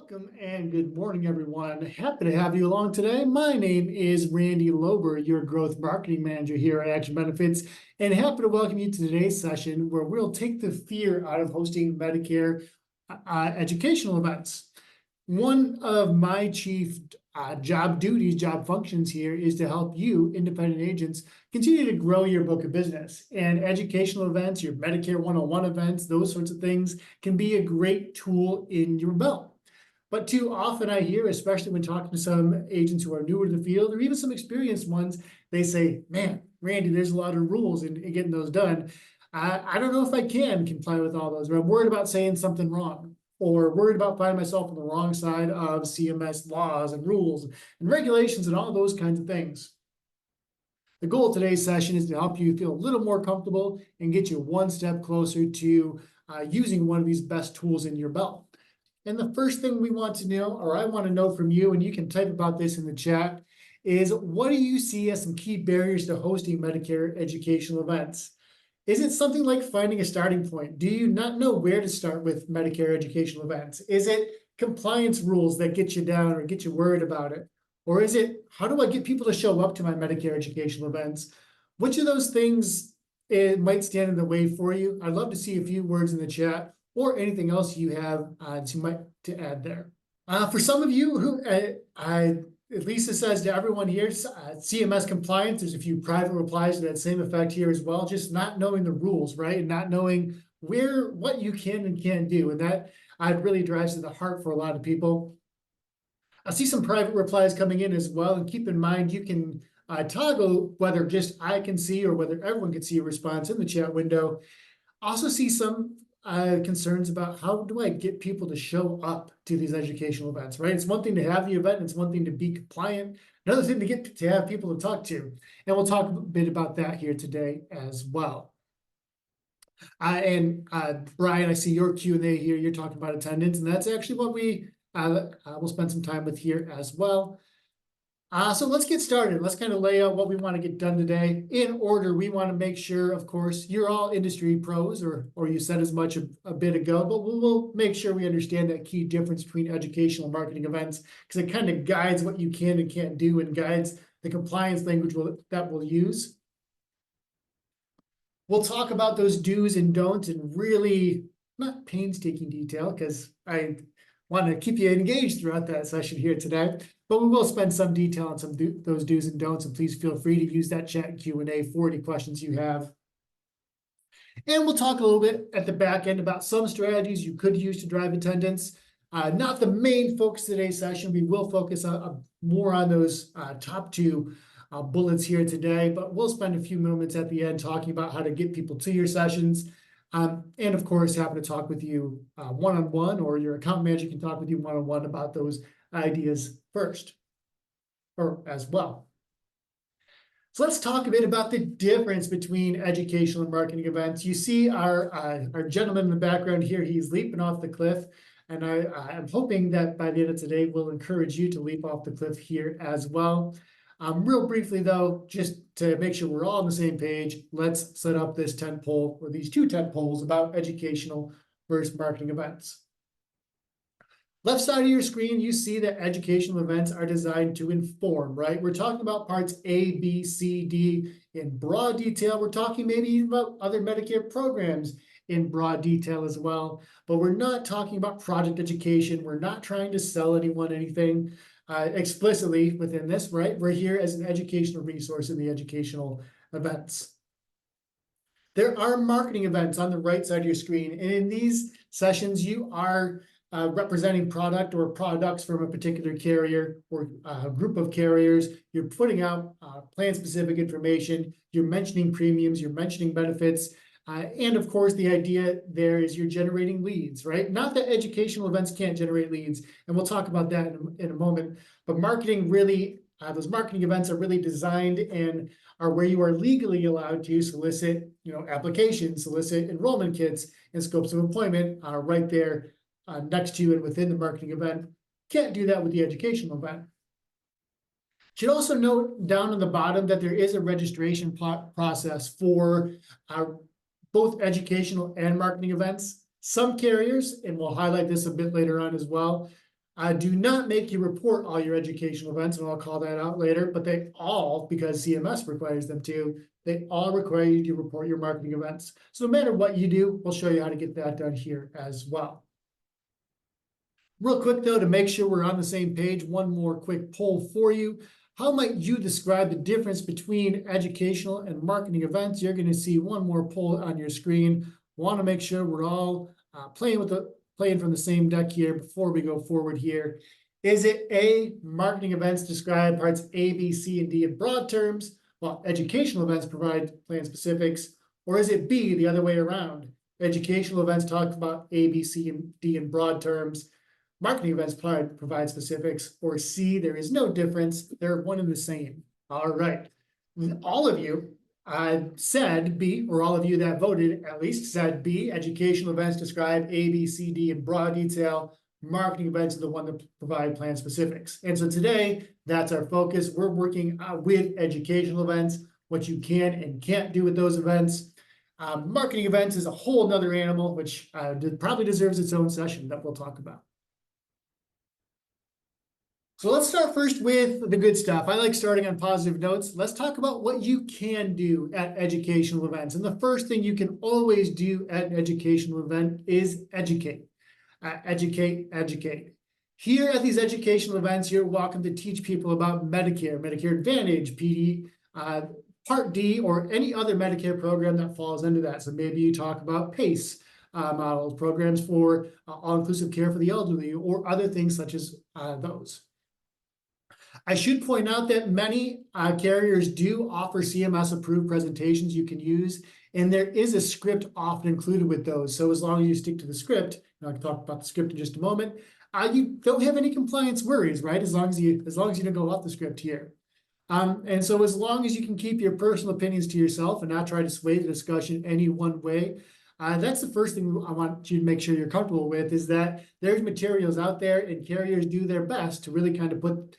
Welcome and good morning, everyone. Happy to have you along today. My name is Randy Lober, your Growth Marketing Manager here at Action Benefits, and happy to welcome you to today's session where we'll take the fear out of hosting Medicare educational events. One of my chief job duties, job functions here is to help you, independent agents, continue to grow your book of business. And educational events, your Medicare 101 events, those sorts of things can be a great tool in your belt. But too often I hear, especially when talking to some agents who are newer to the field or even some experienced ones, they say, man, Randy, there's a lot of rules in getting those done. I don't know if I can comply with all those, or I'm worried about saying something wrong, or worried about finding myself on the wrong side of CMS laws and rules and regulations and all those kinds of things. The goal of today's session is to help you feel a little more comfortable and get you one step closer to using one of these best tools in your belt. And the first thing we want to know, or I want to know from you, and you can type about this in the chat, is what do you see as some key barriers to hosting Medicare educational events? Is it something like finding a starting point? Do you not know where to start with Medicare educational events? Is it compliance rules that get you down or get you worried about it? Or is it, how do I get people to show up to my Medicare educational events? Which of those things might stand in the way for you? I'd love to see a few words in the chat or anything else you have to add there. For some of you who, Lisa says to everyone here, CMS compliance, there's a few private replies to that same effect here as well, just not knowing the rules, right? And not knowing what you can and can't do. And that really drives to the heart for a lot of people. I see some private replies coming in as well. And keep in mind, you can toggle whether just I can see or whether everyone can see a response in the chat window. Also see some concerns about how do I get people to show up to these educational events, right? It's one thing to have the event, and it's one thing to be compliant, another thing to get to have people to talk to. And we'll talk a bit about that here today as well. Brian, I see your Q&A here. You're talking about attendance, and that's actually what we will spend some time with here as well. So let's get started. Let's kind of lay out what we want to get done today. In order, we want to make sure, of course, you're all industry pros, or you said as much a bit ago, but we'll make sure we understand that key difference between educational and marketing events, because it kind of guides what you can and can't do and guides the compliance language that we'll use. We'll talk about those do's and don'ts in really not painstaking detail, because I want to keep you engaged throughout that session here today. But we will spend some detail on those do's and don'ts, and please feel free to use that chat Q&A for any questions you have. And we'll talk a little bit at the back end about some strategies you could use to drive attendance. Not the main focus of today's session. We will focus more on those top two bullets here today, but we'll spend a few moments at the end talking about how to get people to your sessions. And of course, happy to talk with you one-on-one, or your account manager can talk with you one-on-one about those ideas first, or as well. So let's talk a bit about the difference between educational and marketing events. You see our gentleman in the background here, he's leaping off the cliff. And I'm hoping that by the end of today, we'll encourage you to leap off the cliff here as well. Real briefly, though, just to make sure we're all on the same page, let's set up this tent pole, or these two tent poles about educational versus marketing events. Left side of your screen, you see that educational events are designed to inform, right? We're talking about parts A, B, C, D in broad detail. We're talking maybe even about other Medicare programs in broad detail as well. But we're not talking about product education. We're not trying to sell anyone anything explicitly within this, right? We're here as an educational resource in the educational events. There are marketing events on the right side of your screen. And in these sessions, you are representing product or products from a particular carrier or a group of carriers. You're putting out plan-specific information. You're mentioning premiums. You're mentioning benefits. And of course, the idea there is you're generating leads, right? Not that educational events can't generate leads, and we'll talk about that in a moment. But marketing really, those marketing events are really designed and are where you are legally allowed to solicit, applications, solicit enrollment kits and scopes of employment right there next to and within the marketing event. Can't do that with the educational event. Should also note down on the bottom that there is a registration process for both educational and marketing events. Some carriers, and we'll highlight this a bit later on as well, Do not make you report all your educational events, and I'll call that out later, but they all, because CMS requires them to, they all require you to report your marketing events. So no matter what you do, we'll show you how to get that done here as well. Real quick though, to make sure we're on the same page, one more quick poll for you. How might you describe the difference between educational and marketing events? You're going to see one more poll on your screen. Want to make sure we're all playing from the same deck here before we go forward here. Is it A, marketing events describe parts A, B, C, and D in broad terms, while educational events provide plan specifics? Or is it B, the other way around? Educational events talk about A, B, C, and D in broad terms. Marketing events provide specifics. Or C, there is no difference. They're one and the same. All right. All of you said B, or all of you that voted at least said B. Educational events describe A, B, C, D in broad detail. Marketing events are the one that provide plan specifics. And so today, that's our focus. We're working with educational events, what you can and can't do with those events. Marketing events is a whole nother animal, which probably deserves its own session that we'll talk about. So let's start first with the good stuff. I like starting on positive notes. Let's talk about what you can do at educational events. And the first thing you can always do at an educational event is educate. Educate. Here at these educational events, you're welcome to teach people about Medicare, Medicare Advantage, PD, Part D, or any other Medicare program that falls into that. So maybe you talk about PACE models, programs for all-inclusive care for the elderly, or other things such as those. I should point out that many carriers do offer CMS-approved presentations you can use, and there is a script often included with those. So as long as you stick to the script, and I'll talk about the script in just a moment, you don't have any compliance worries, right? As long as you don't go off the script here. And so as long as you can keep your personal opinions to yourself and not try to sway the discussion any one way, that's the first thing I want you to make sure you're comfortable with, is that there's materials out there and carriers do their best to really kind of put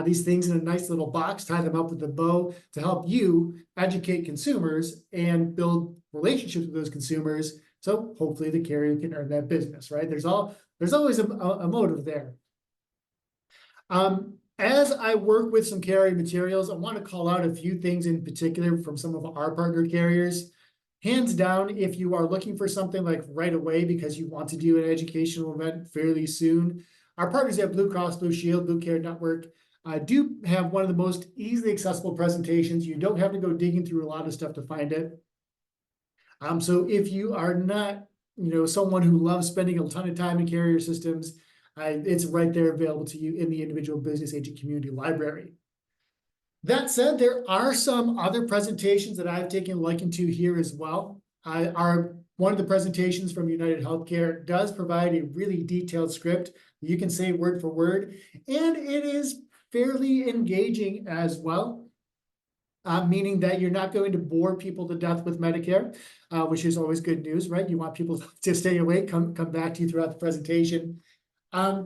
these things in a nice little box, tie them up with a bow to help you educate consumers and build relationships with those consumers. So hopefully the carrier can earn that business, right? There's always a motive there. As I work with some carrier materials, I want to call out a few things in particular from some of our partner carriers. Hands down, if you are looking for something like right away because you want to do an educational event fairly soon, our partners at Blue Cross Blue Shield, Blue Care Network, do have one of the most easily accessible presentations. You don't have to go digging through a lot of stuff to find it. So if you are not, someone who loves spending a ton of time in carrier systems, it's right there available to you in the individual business agent community library. That said, there are some other presentations that I've taken a liking to here as well. One of the presentations from United Healthcare does provide a really detailed script that you can say word for word, and it is fairly engaging as well, meaning that you're not going to bore people to death with Medicare, which is always good news, right? You want people to stay awake, come back to you throughout the presentation. There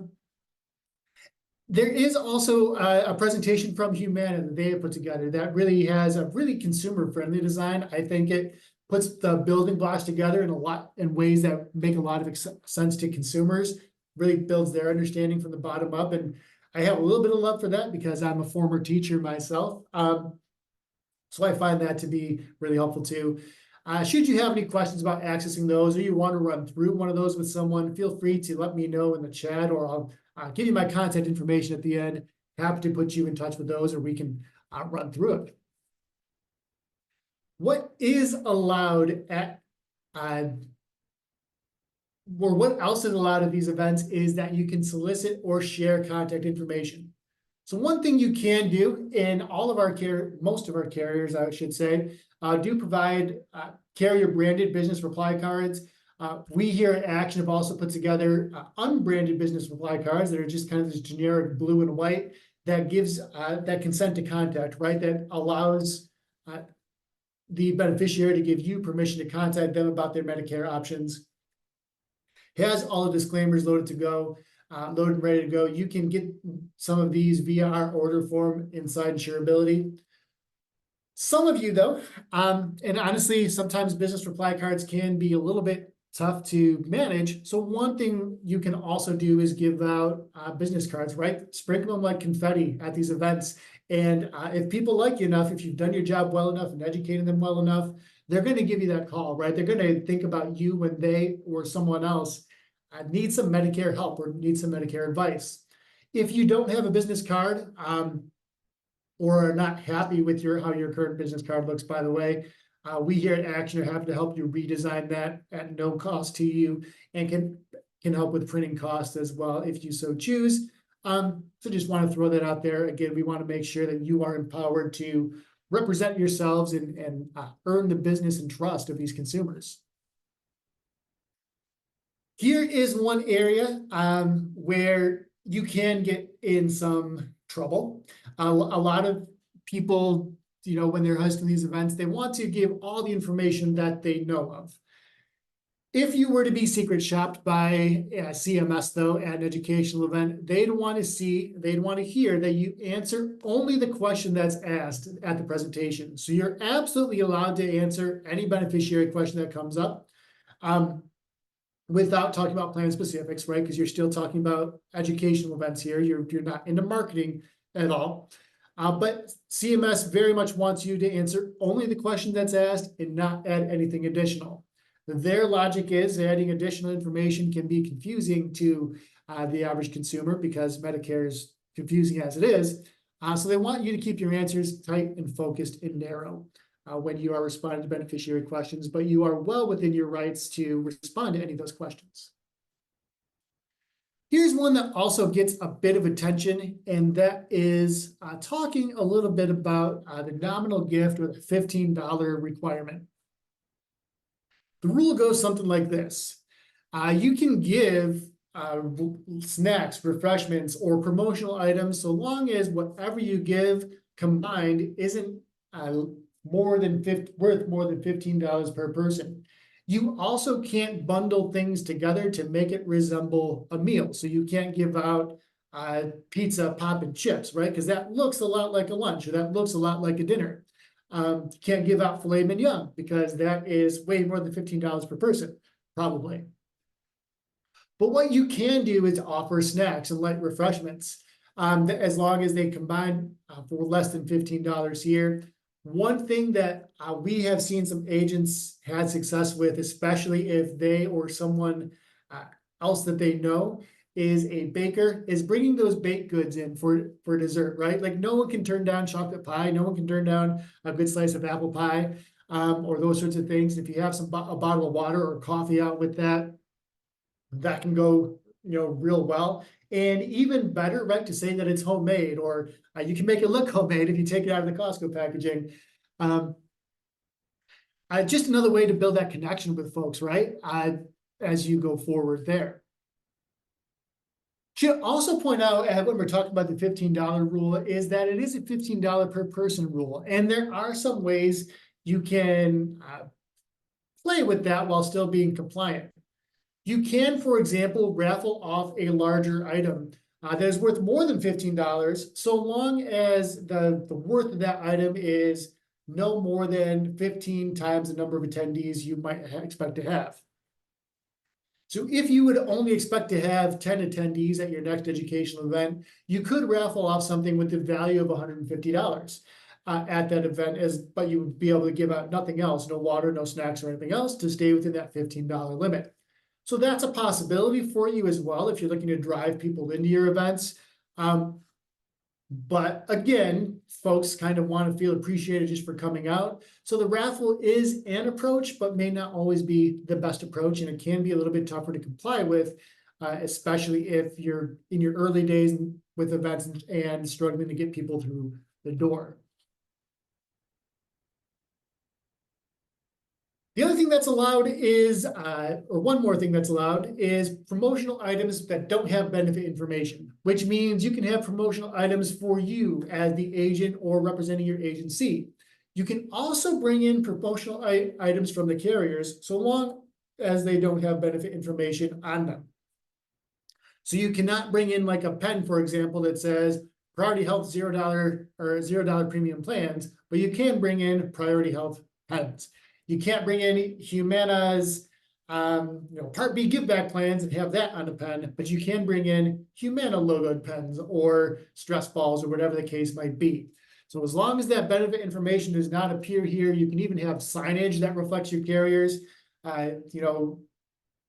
is also a presentation from Humana that they have put together that really has a really consumer-friendly design. I think it puts the building blocks together in ways that make a lot of sense to consumers, really builds their understanding from the bottom up. And I have a little bit of love for that because I'm a former teacher myself. So I find that to be really helpful too. Should you have any questions about accessing those, or you want to run through one of those with someone, feel free to let me know in the chat, or I'll give you my contact information at the end. Happy to put you in touch with those, or we can run through it. What is allowed at or what else is allowed at these events is that you can solicit or share contact information. So one thing you can do in all of our most of our carriers, I should say, do provide carrier branded business reply cards. We here at Action have also put together unbranded business reply cards that are just kind of this generic blue and white that gives that consent to contact, right? That allows the beneficiary to give you permission to contact them about their Medicare options. Has all the disclaimers loaded and ready to go. You can get some of these via our order form inside Insurability. Some of you though, and honestly, sometimes business reply cards can be a little bit tough to manage. So one thing you can also do is give out business cards, right? Sprinkle them like confetti at these events. And if people like you enough, if you've done your job well enough and educated them well enough, they're going to give you that call, right? They're going to think about you when they or someone else need some Medicare help or need some Medicare advice. If you don't have a business card, or are not happy with how your current business card looks, by the way, we here at Action are happy to help you redesign that at no cost to you, and can help with printing costs as well if you so choose. So just want to throw that out there. Again, we want to make sure that you are empowered to represent yourselves and earn the business and trust of these consumers. Here is one area where you can get in some trouble. A lot of people, when they're hosting these events, they want to give all the information that they know of. If you were to be secret shopped by CMS, though, at an educational event, they'd want to hear that you answer only the question that's asked at the presentation. So you're absolutely allowed to answer any beneficiary question that comes up. Without talking about plan specifics, right? Because you're still talking about educational events here. You're not into marketing at all. But CMS very much wants you to answer only the question that's asked and not add anything additional. Their logic is adding additional information can be confusing to the average consumer because Medicare is confusing as it is. So they want you to keep your answers tight and focused and narrow when you are responding to beneficiary questions, but you are well within your rights to respond to any of those questions. Here's one that also gets a bit of attention, and that is talking a little bit about the nominal gift or the $15 requirement. The rule goes something like this. You can give snacks, refreshments, or promotional items so long as whatever you give combined isn't worth more than $15 per person. You also can't bundle things together to make it resemble a meal. So you can't give out pizza, pop, and chips, right? Because that looks a lot like a lunch, or that looks a lot like a dinner. You can't give out filet mignon because that is way more than $15 per person, probably. But what you can do is offer snacks and light refreshments as long as they combine for less than $15 here. One thing that we have seen some agents had success with, especially if they or someone else that they know is a baker, is bringing those baked goods in for dessert, right? Like no one can turn down chocolate pie. No one can turn down a good slice of apple pie or those sorts of things. If you have a bottle of water or coffee out with that, that can go, real well. And even better, right, to say that it's homemade, or you can make it look homemade if you take it out of the Costco packaging. Just another way to build that connection with folks, right, as you go forward there. Should also point out when we're talking about the $15 rule is that it is a $15 per person rule. And there are some ways you can play with that while still being compliant. You can, for example, raffle off a larger item that is worth more than $15, so long as the worth of that item is no more than 15 times the number of attendees you might expect to have. So if you would only expect to have 10 attendees at your next educational event, you could raffle off something with the value of $150 at that event, but you would be able to give out nothing else, no water, no snacks, or anything else to stay within that $15 limit. So that's a possibility for you as well if you're looking to drive people into your events. But again, folks kind of want to feel appreciated just for coming out. So the raffle is an approach, but may not always be the best approach. And it can be a little bit tougher to comply with, especially if you're in your early days with events and struggling to get people through the door. The other thing that's allowed is, or one more thing that's allowed is promotional items that don't have benefit information, which means you can have promotional items for you as the agent or representing your agency. You can also bring in promotional items from the carriers so long as they don't have benefit information on them. So you cannot bring in like a pen, for example, that says Priority Health $0 or $0 premium plans, but you can bring in Priority Health pens. You can't bring in Humana's Part B give back plans and have that on a pen, but you can bring in Humana logoed pens or stress balls or whatever the case might be. So as long as that benefit information does not appear here, you can even have signage that reflects your carriers.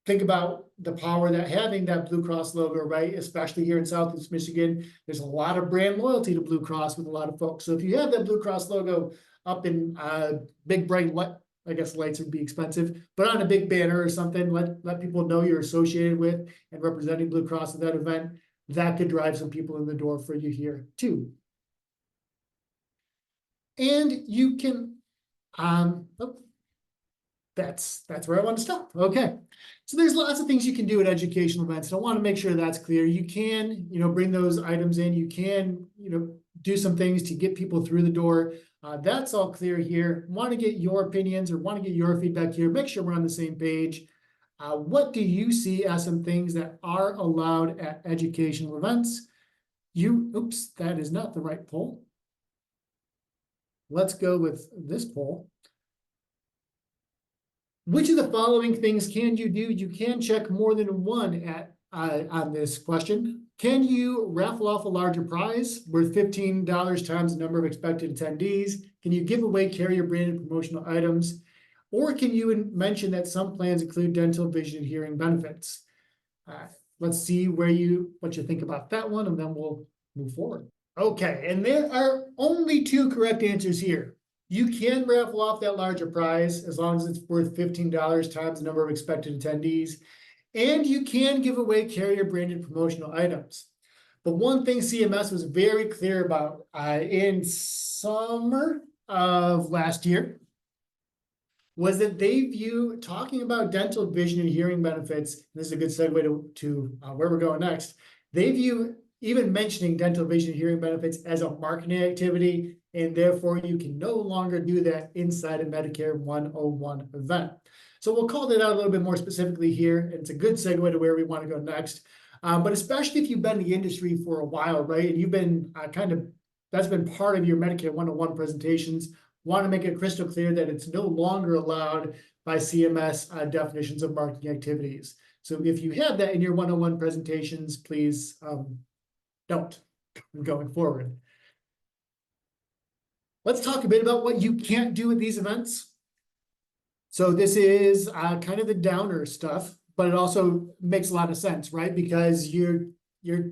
Think about the power that having that Blue Cross logo, right? Especially here in Southeast Michigan, there's a lot of brand loyalty to Blue Cross with a lot of folks. So if you have that Blue Cross logo up in big bright light, I guess lights would be expensive, but on a big banner or something, let people know you're associated with and representing Blue Cross at that event. That could drive some people in the door for you here too. And you can, that's where I want to stop. Okay. So there's lots of things you can do at educational events. And I want to make sure that's clear. You can, bring those items in. You can, do some things to get people through the door. That's all clear here. Want to get your opinions or want to get your feedback here. Make sure we're on the same page. What do you see as some things that are allowed at educational events? Oops, that is not the right poll. Let's go with this poll. Which of the following things can you do? You can check more than one on this question. Can you raffle off a larger prize worth $15 times the number of expected attendees? Can you give away carrier branded promotional items? Or can you mention that some plans include dental, vision, and hearing benefits? Let's see what you think about that one, and then we'll move forward. Okay, and there are only two correct answers here. You can raffle off that larger prize as long as it's worth $15 times the number of expected attendees. And you can give away carrier branded promotional items. But one thing CMS was very clear about in summer of last year was that they view talking about dental, vision, and hearing benefits. This is a good segue to where we're going next. They view even mentioning dental, vision, and hearing benefits as a marketing activity, and therefore you can no longer do that inside a Medicare 101 event. So we'll call that out a little bit more specifically here, and it's a good segue to where we want to go next. But especially if you've been in the industry for a while, right, and you've been that's been part of your Medicare 101 presentations, want to make it crystal clear that it's no longer allowed by CMS definitions of marketing activities. So if you have that in your 101 presentations, please don't going forward. Let's talk a bit about what you can't do at these events. So this is kind of the downer stuff, but it also makes a lot of sense, right? Because you're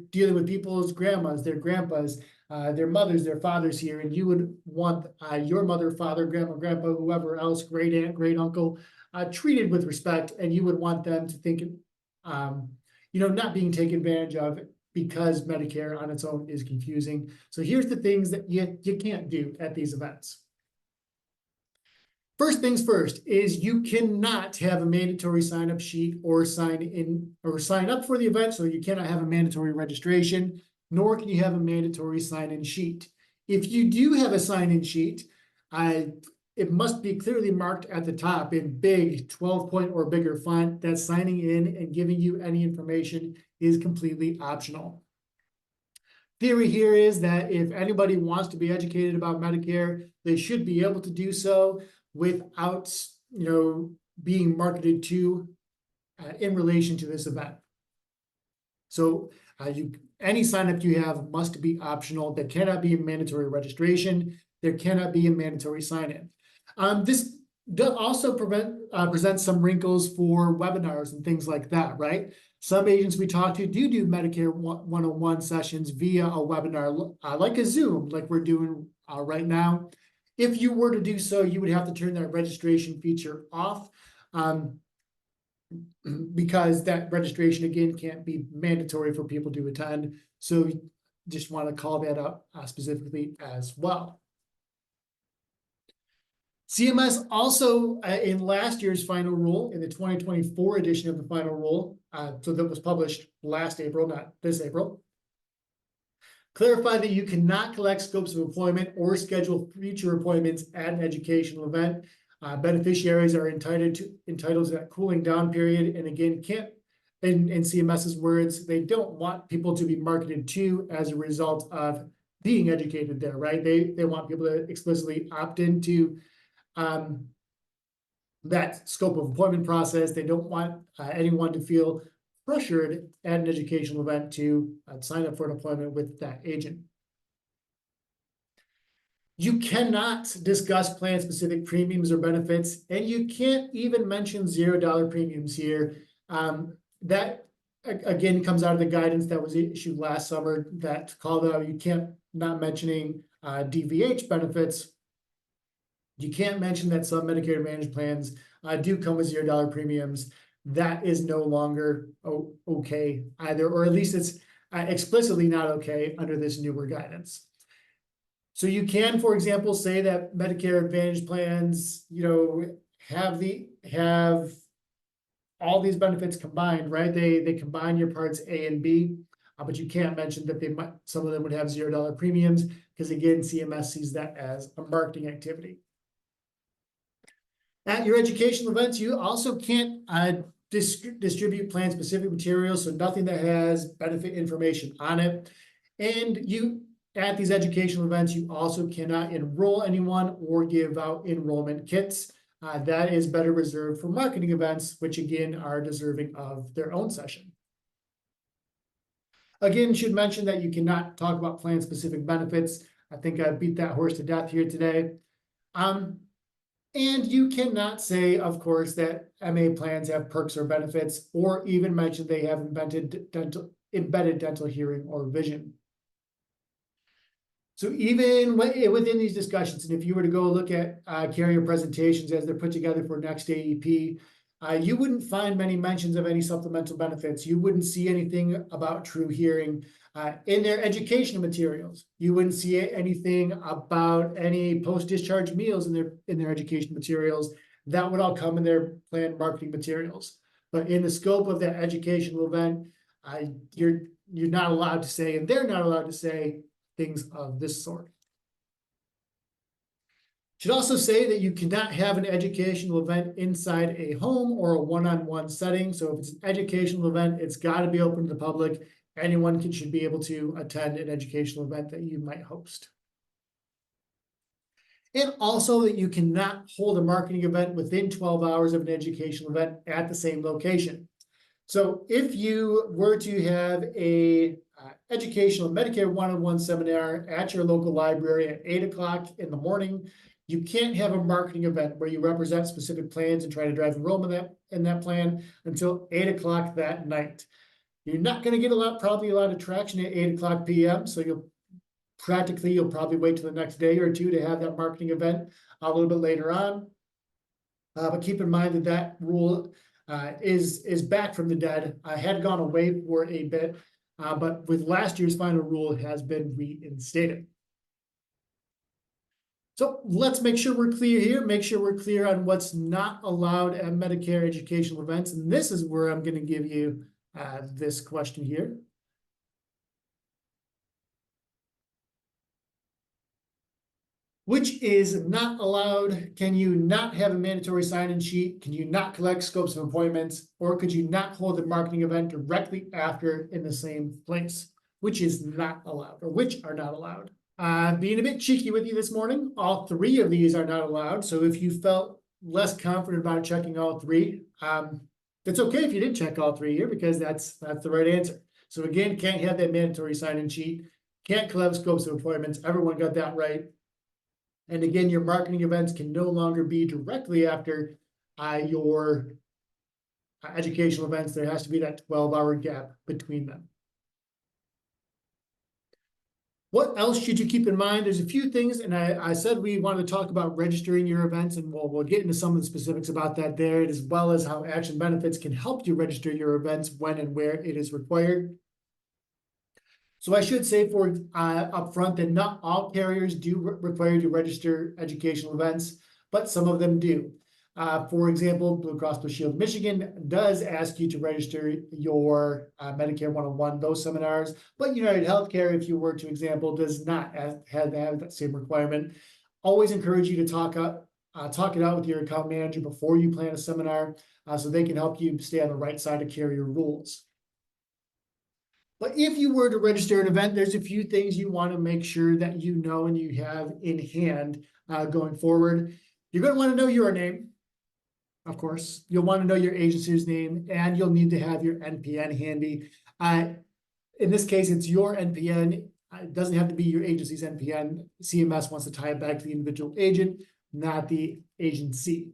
dealing with people's grandmas, their grandpas, their mothers, their fathers here, and you would want your mother, father, grandma, grandpa, whoever else, great aunt, great uncle, treated with respect, and you would want them to think, not being taken advantage of because Medicare on its own is confusing. So here's the things that you can't do at these events. First things first is you cannot have a mandatory sign-up sheet or sign up for the event, so you cannot have a mandatory registration, nor can you have a mandatory sign-in sheet. If you do have a sign-in sheet, it must be clearly marked at the top in big 12-point or bigger font that signing in and giving you any information is completely optional. Theory here is that if anybody wants to be educated about Medicare, they should be able to do so without, being marketed to in relation to this event. So any sign-up you have must be optional. There cannot be a mandatory registration. There cannot be a mandatory sign-in. This does also present some wrinkles for webinars and things like that, right? Some agents we talk to do Medicare 101 sessions via a webinar, like a Zoom, like we're doing right now. If you were to do so, you would have to turn that registration feature off because that registration, again, can't be mandatory for people to attend. So just want to call that out specifically as well. CMS also, in last year's final rule, in the 2024 edition of the final rule, so that was published last April, not this April, clarified that you cannot collect scopes of employment or schedule future appointments at an educational event. Beneficiaries are entitled to that cooling down period, and again, can't, in CMS's words, they don't want people to be marketed to as a result of being educated there, right? They want people to explicitly opt into that scope of appointment process. They don't want anyone to feel pressured at an educational event to sign up for an appointment with that agent. You cannot discuss plan-specific premiums or benefits, and you can't even mention $0 premiums here. That again comes out of the guidance that was issued last summer that called out you can't not mentioning DVH benefits. You can't mention that some Medicare Advantage plans do come with $0 premiums. That is no longer okay either, or at least it's explicitly not okay under this newer guidance. So you can, for example, say that Medicare Advantage plans, have all these benefits combined, right? They combine your parts A and B, but you can't mention that some of them would have $0 premiums because again, CMS sees that as a marketing activity. At your educational events, you also can't distribute plan-specific materials, so nothing that has benefit information on it. And at these educational events, you also cannot enroll anyone or give out enrollment kits. That is better reserved for marketing events, which again are deserving of their own session. Again, should mention that you cannot talk about plan-specific benefits. I think I beat that horse to death here today. And you cannot say, of course, that MA plans have perks or benefits, or even mention they have embedded dental hearing or vision. So even within these discussions, and if you were to go look at carrier presentations as they're put together for next AEP, you wouldn't find many mentions of any supplemental benefits. You wouldn't see anything about true hearing in their educational materials. You wouldn't see anything about any post-discharge meals in their education materials. That would all come in their planned marketing materials. But in the scope of that educational event, you're not allowed to say, and they're not allowed to say things of this sort. Should also say that you cannot have an educational event inside a home or a one-on-one setting. So if it's an educational event, it's got to be open to the public. Anyone should be able to attend an educational event that you might host. And also that you cannot hold a marketing event within 12 hours of an educational event at the same location. So if you were to have a educational Medicare one-on-one seminar at your local library at 8 o'clock in the morning, you can't have a marketing event where you represent specific plans and try to drive enrollment in that plan until 8 o'clock that night. You're not going to get probably a lot of traction at 8 o'clock p.m. So you'll probably wait till the next day or two to have that marketing event a little bit later on. But keep in mind that rule is back from the dead. I had gone away for a bit, but with last year's final rule, it has been reinstated. So let's make sure we're clear here, make sure we're clear on what's not allowed at Medicare educational events. And this is where I'm going to give you this question here. Which is not allowed? Can you not have a mandatory sign-in sheet? Can you not collect scopes of appointments? Or could you not hold a marketing event directly after in the same place? Which is not allowed, or which are not allowed? Being a bit cheeky with you this morning, all three of these are not allowed. So if you felt less confident about checking all three, it's okay if you didn't check all three here because that's the right answer. So again, can't have that mandatory sign-in sheet, can't collect scopes of appointments. Everyone got that right. And again, your marketing events can no longer be directly after your educational events. There has to be that 12-hour gap between them. What else should you keep in mind? There's a few things, and I said we wanted to talk about registering your events, and we'll get into some of the specifics about that there, as well as how Action Benefits can help you register your events when and where it is required. So I should say up front that not all carriers do require you to register educational events, but some of them do. For example, Blue Cross Blue Shield Michigan does ask you to register your Medicare 101, those seminars, but United Healthcare, if you were to example, does not have that same requirement. Always encourage you to talk it out with your account manager before you plan a seminar, so they can help you stay on the right side of carrier rules. But if you were to register an event, there's a few things you want to make sure that you know and you have in hand going forward. You're going to want to know your name. of course. You'll want to know your agency's name, and you'll need to have your NPN handy. In this case, it's your NPN. It doesn't have to be your agency's NPN. CMS wants to tie it back to the individual agent, not the agency.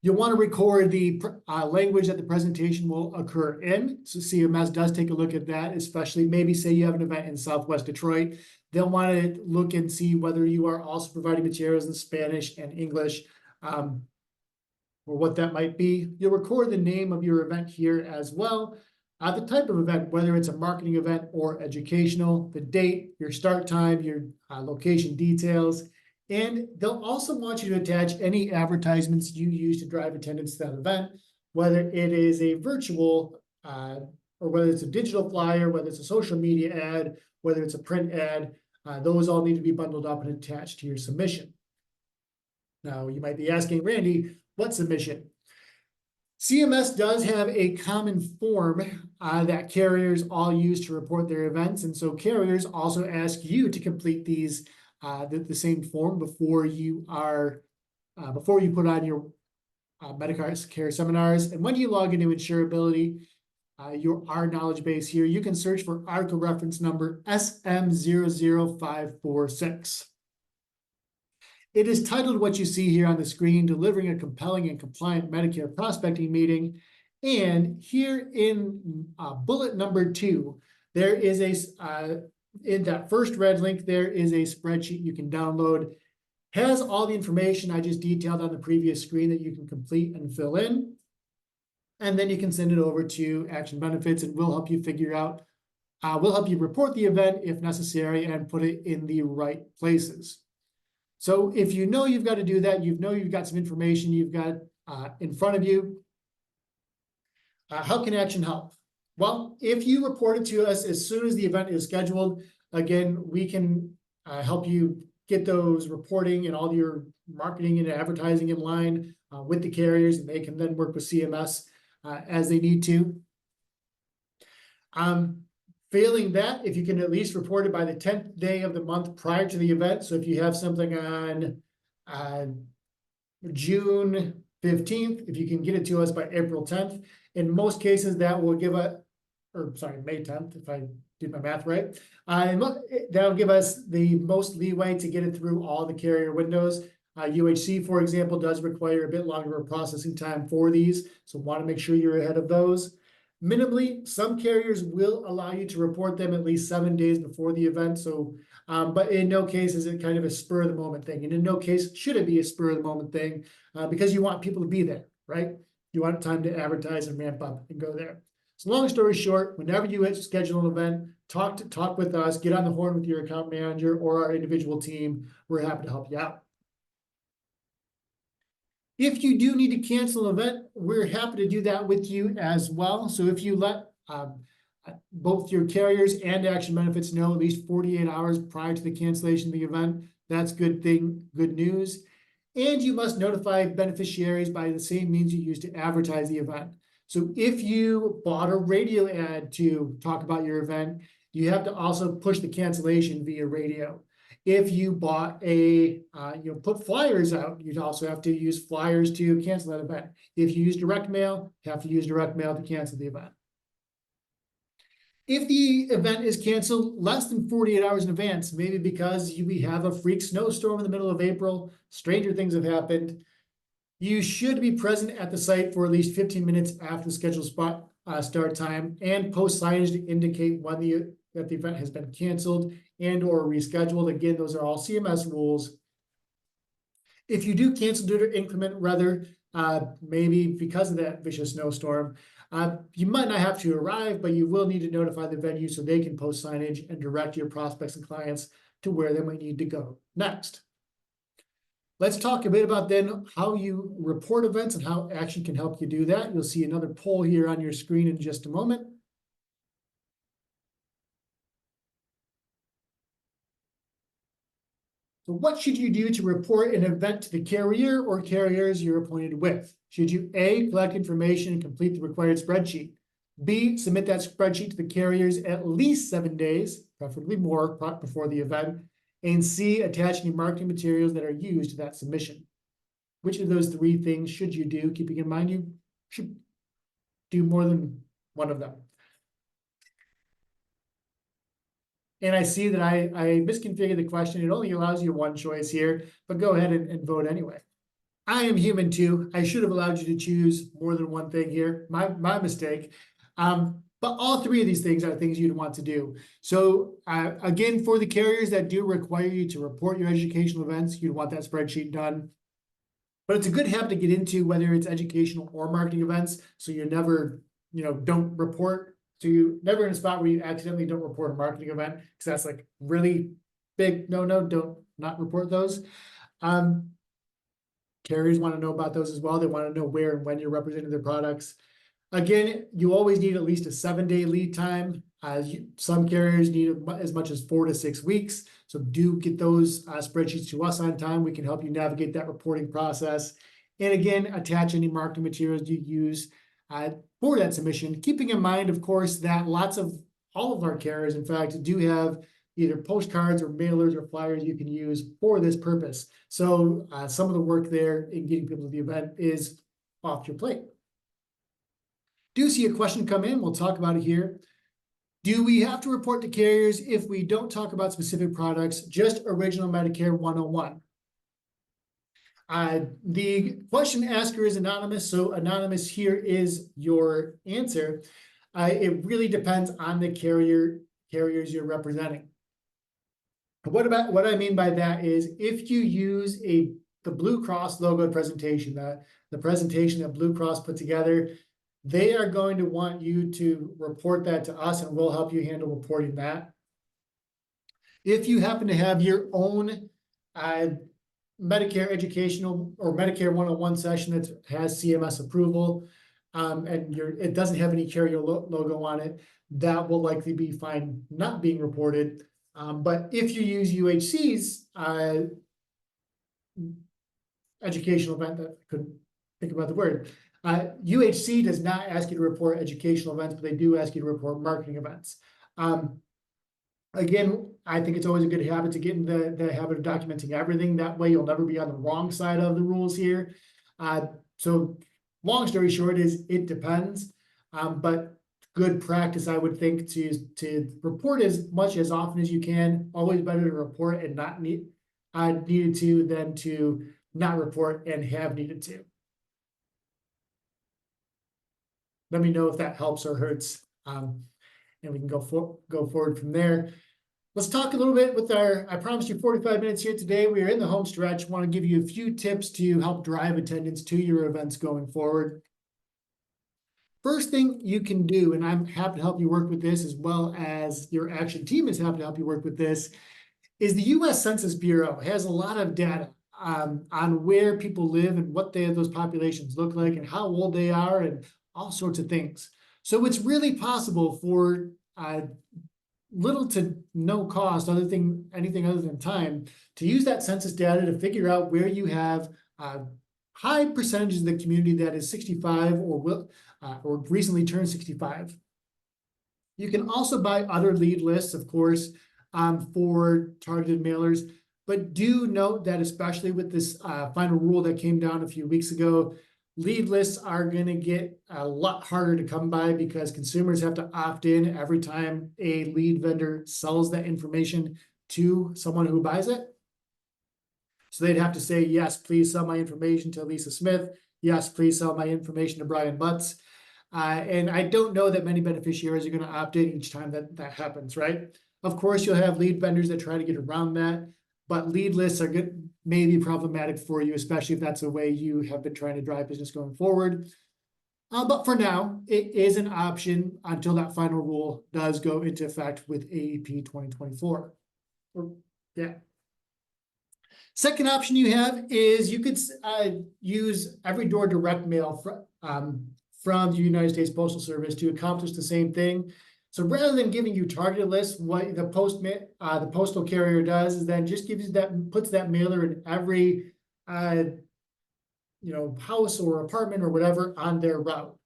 You'll want to record the language that the presentation will occur in. So CMS does take a look at that, especially maybe say you have an event in Southwest Detroit. They'll want to look and see whether you are also providing materials in Spanish and English, or what that might be. You'll record the name of your event here as well. The type of event, whether it's a marketing event or educational, the date, your start time, your location details, and they'll also want you to attach any advertisements you use to drive attendance to that event, whether it is a virtual or whether it's a digital flyer, whether it's a social media ad, whether it's a print ad. Those all need to be bundled up and attached to your submission. Now, you might be asking, Randy, what submission? CMS does have a common form that carriers all use to report their events. And so carriers also ask you to complete these, the same form before you put on your Medicare seminars. And when you log into insurability, our knowledge base here, you can search for article reference number SM00546. It is titled what you see here on the screen, Delivering a Compelling and Compliant Medicare Prospecting Meeting. And here in bullet number 2, there is in that first red link, there is a spreadsheet you can download. Has all the information I just detailed on the previous screen that you can complete and fill in. And then you can send it over to Action Benefits, and we'll help you figure out, we'll help you report the event if necessary and put it in the right places. So if you know you've got to do that, you've got some information you've got in front of you, how can Action help? Well, if you report it to us as soon as the event is scheduled, again, we can help you get those reporting and all your marketing and advertising in line with the carriers, and they can then work with CMS as they need to. Failing that, if you can at least report it by the 10th day of the month prior to the event. So if you have something on June 15th, if you can get it to us by April 10th, in most cases that will give us, May 10th, if I did my math right. That'll give us the most leeway to get it through all the carrier windows. UHC, for example, does require a bit longer of a processing time for these, so want to make sure you're ahead of those. Minimally, some carriers will allow you to report them at least 7 days before the event. So, but in no case is it kind of a spur of the moment thing. And in no case should it be a spur of the moment thing because you want people to be there, right? You want time to advertise and ramp up and go there. So long story short, whenever you schedule an event, talk with us, get on the horn with your account manager or our individual team. We're happy to help you out. If you do need to cancel an event, we're happy to do that with you as well. So if you let both your carriers and Action Benefits know at least 48 hours prior to the cancellation of the event, that's good news. And you must notify beneficiaries by the same means you use to advertise the event. So if you bought a radio ad to talk about your event, you have to also push the cancellation via radio. If you bought put flyers out, you'd also have to use flyers to cancel that event. If you use direct mail, you have to use direct mail to cancel the event. If the event is canceled less than 48 hours in advance, maybe because we have a freak snowstorm in the middle of April, stranger things have happened, you should be present at the site for at least 15 minutes after the scheduled start time and post signage to indicate when that the event has been canceled and or rescheduled. Again, those are all CMS rules. If you do cancel due to inclement weather, maybe because of that vicious snowstorm, you might not have to arrive, but you will need to notify the venue so they can post signage and direct your prospects and clients to where they might need to go next. Let's talk a bit about then how you report events and how Action can help you do that. You'll see another poll here on your screen in just a moment. So what should you do to report an event to the carrier or carriers you're appointed with? Should you A, collect information and complete the required spreadsheet? B, submit that spreadsheet to the carriers at least 7 days, preferably more, before the event? And C, attach any marketing materials that are used to that submission. which of those three things should you do, keeping in mind you should do more than one of them. And I see that I misconfigured the question. It only allows you one choice here, but go ahead and vote anyway. I am human too. I should have allowed you to choose more than one thing here. My mistake. But all three of these things are things you'd want to do. So again, for the carriers that do require you to report your educational events, you'd want that spreadsheet done. But it's a good habit to get into, whether it's educational or marketing events, so you're never, don't report. So you're never in a spot where you accidentally don't report a marketing event, because that's like really big no, don't not report those. Carriers want to know about those as well. They want to know where and when you're representing their products. Again, you always need at least a 7-day lead time. Some carriers need as much as 4 to 6 weeks. So do get those spreadsheets to us on time. We can help you navigate that reporting process. And again, attach any marketing materials you use for that submission. Keeping in mind, of course, that all of our carriers, in fact, do have either postcards or mailers or flyers you can use for this purpose. So some of the work there in getting people to the event is off your plate. Do see a question come in, we'll talk about it here. Do we have to report to carriers if we don't talk about specific products, just original Medicare 101? The question asker is anonymous, so anonymous here is your answer. It really depends on the carriers you're representing. What I mean by that is, if you use the Blue Cross logo presentation, the presentation that Blue Cross put together, they are going to want you to report that to us, and we'll help you handle reporting that. If you happen to have your own Medicare educational or Medicare 101 session that has CMS approval, and it doesn't have any carrier logo on it, that will likely be fine not being reported. But if you use UHC's educational event, that I couldn't think about the word, UHC does not ask you to report educational events, but they do ask you to report marketing events. Again, I think it's always a good habit to get in the habit of documenting everything. That way you'll never be on the wrong side of the rules here. So long story short is it depends, but good practice, I would think, to report as much as often as you can. Always better to report and not needed to than to not report and have needed to. Let me know if that helps or hurts, and we can go forward from there. Let's talk a little bit with I promised you 45 minutes here today. We are in the home stretch. Want to give you a few tips to help drive attendance to your events going forward. First thing you can do, and I'm happy to help you work with this, as well as your action team is happy to help you work with this, is the U.S. Census Bureau has a lot of data on where people live and what those populations look like and how old they are and all sorts of things. So it's really possible for little to no cost, anything other than time, to use that census data to figure out where you have high percentages of the community that is 65 or recently turned 65. You can also buy other lead lists, of course, for targeted mailers, but do note that, especially with this final rule that came down a few weeks ago, lead lists are going to get a lot harder to come by, because consumers have to opt in every time a lead vendor sells that information to someone who buys it. So they'd have to say, yes, please sell my information to Lisa Smith. Yes, please sell my information to Brian Butts. And I don't know that many beneficiaries are going to opt in each time that happens, right? Of course, you'll have lead vendors that try to get around that, but lead lists are good, may be problematic for you, especially if that's a way you have been trying to drive business going forward. But for now, it is an option until that final rule does go into effect with AEP 2024. Second option you have is you could use every door direct mail from the United States Postal Service to accomplish the same thing. So rather than giving you targeted lists, what the postal carrier does is then just puts that mailer in every house or apartment or whatever on their route.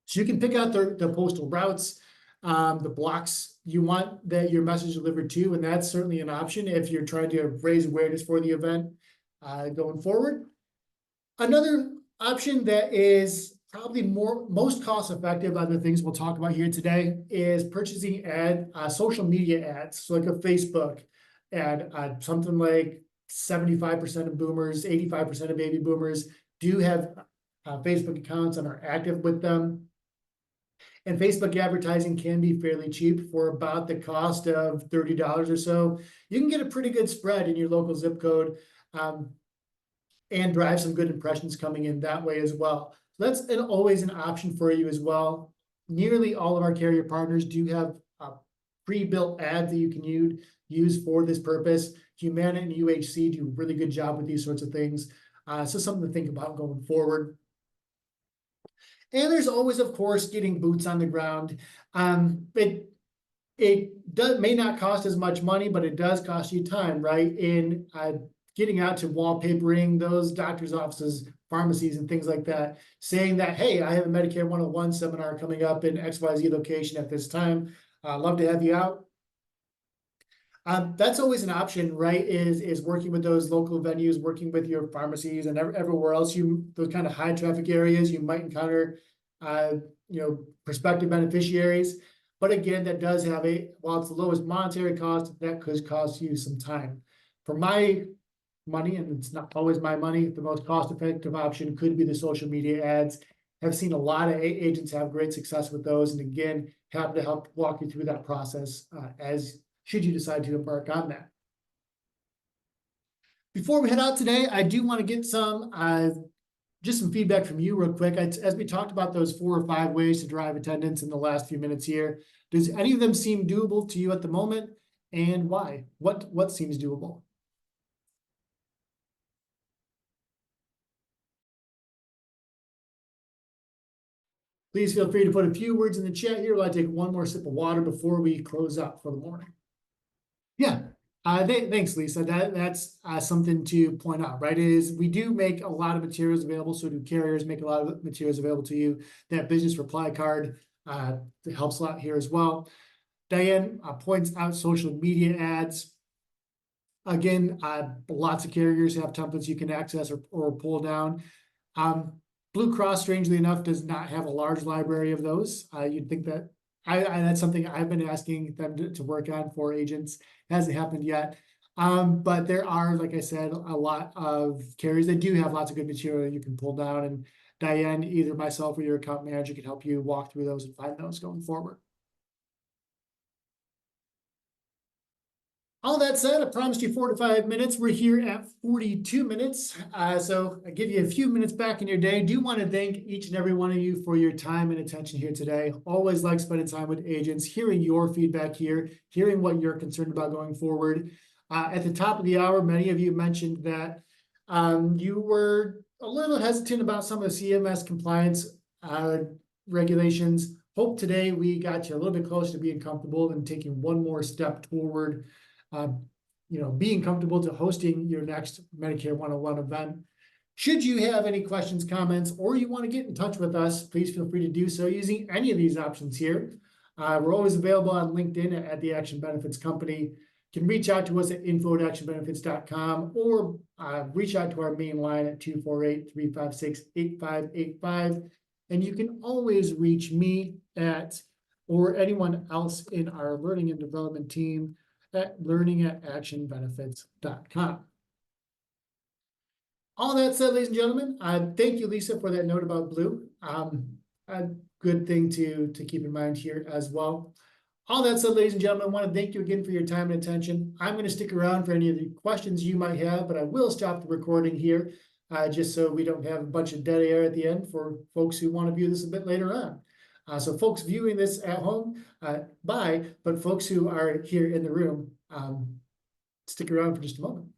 So you can pick out the postal routes, the blocks you want that your message delivered to, and that's certainly an option if you're trying to raise awareness for the event going forward. Another option that is probably most cost effective, other things we'll talk about here today, is purchasing social media ads. So like a Facebook ad, something like 75% of boomers, 85% of baby boomers do have Facebook accounts and are active with them. And Facebook advertising can be fairly cheap for about the cost of $30 or so. You can get a pretty good spread in your local zip code. And drive some good impressions coming in that way as well. So that's always an option for you as well. Nearly all of our carrier partners do have pre-built ads that you can use for this purpose. Humana and UHC do a really good job with these sorts of things. So something to think about going forward. And there's always, of course, getting boots on the ground. It may not cost as much money, but it does cost you time, right? In getting out to wallpapering those doctor's offices, pharmacies, and things like that, saying that, hey, I have a Medicare 101 seminar coming up in XYZ location at this time. Love to have you out. That's always an option, right? Is working with those local venues, working with your pharmacies and everywhere else, those kind of high traffic areas, you might encounter, prospective beneficiaries. But again, that does have while it's the lowest monetary cost, that could cost you some time. For my money, and it's not always my money, the most cost-effective option could be the social media ads. I've seen a lot of agents have great success with those, and again, happy to help walk you through that process as should you decide to embark on that. Before we head out today, I do want to get just some feedback from you real quick. As we talked about those 4 or 5 ways to drive attendance in the last few minutes here, does any of them seem doable to you at the moment, and why? What seems doable? Please feel free to put a few words in the chat here while I take one more sip of water before we close up for the morning. Yeah, thanks, Lisa. That's something to point out, right? Is we do make a lot of materials available, so do carriers make a lot of materials available to you. That business reply card helps a lot here as well. Diane points out social media ads. Again, lots of carriers have templates you can access or pull down. Blue Cross, strangely enough, does not have a large library of those. You'd think that that's something I've been asking them to work on for agents. Hasn't happened yet. But there are, like I said, a lot of carriers that do have lots of good material you can pull down. And Diane, either myself or your account manager can help you walk through those and find those going forward. All that said, I promised you 4 to 5 minutes. We're here at 42 minutes. So I give you a few minutes back in your day. Do want to thank each and every one of you for your time and attention here today. Always like spending time with agents, hearing your feedback here, hearing what you're concerned about going forward. At the top of the hour, many of you mentioned that you were a little hesitant about some of the CMS compliance regulations. Hope today we got you a little bit closer to being comfortable and taking one more step toward being comfortable to hosting your next Medicare 101 event. Should you have any questions, comments, or you want to get in touch with us, please feel free to do so using any of these options here. We're always available on LinkedIn at the Action Benefits Company. You can reach out to us at info@actionbenefits.com or reach out to our main line at 248-356-8585. And you can always reach me or anyone else in our learning and development team at learning@actionbenefits.com. All that said, ladies and gentlemen, thank you, Lisa, for that note about Blue. A good thing to keep in mind here as well. All that said, ladies and gentlemen, I want to thank you again for your time and attention. I'm going to stick around for any of the questions you might have, but I will stop the recording here just so we don't have a bunch of dead air at the end for folks who want to view this a bit later on. So folks viewing this at home, bye, but folks who are here in the room, stick around for just a moment.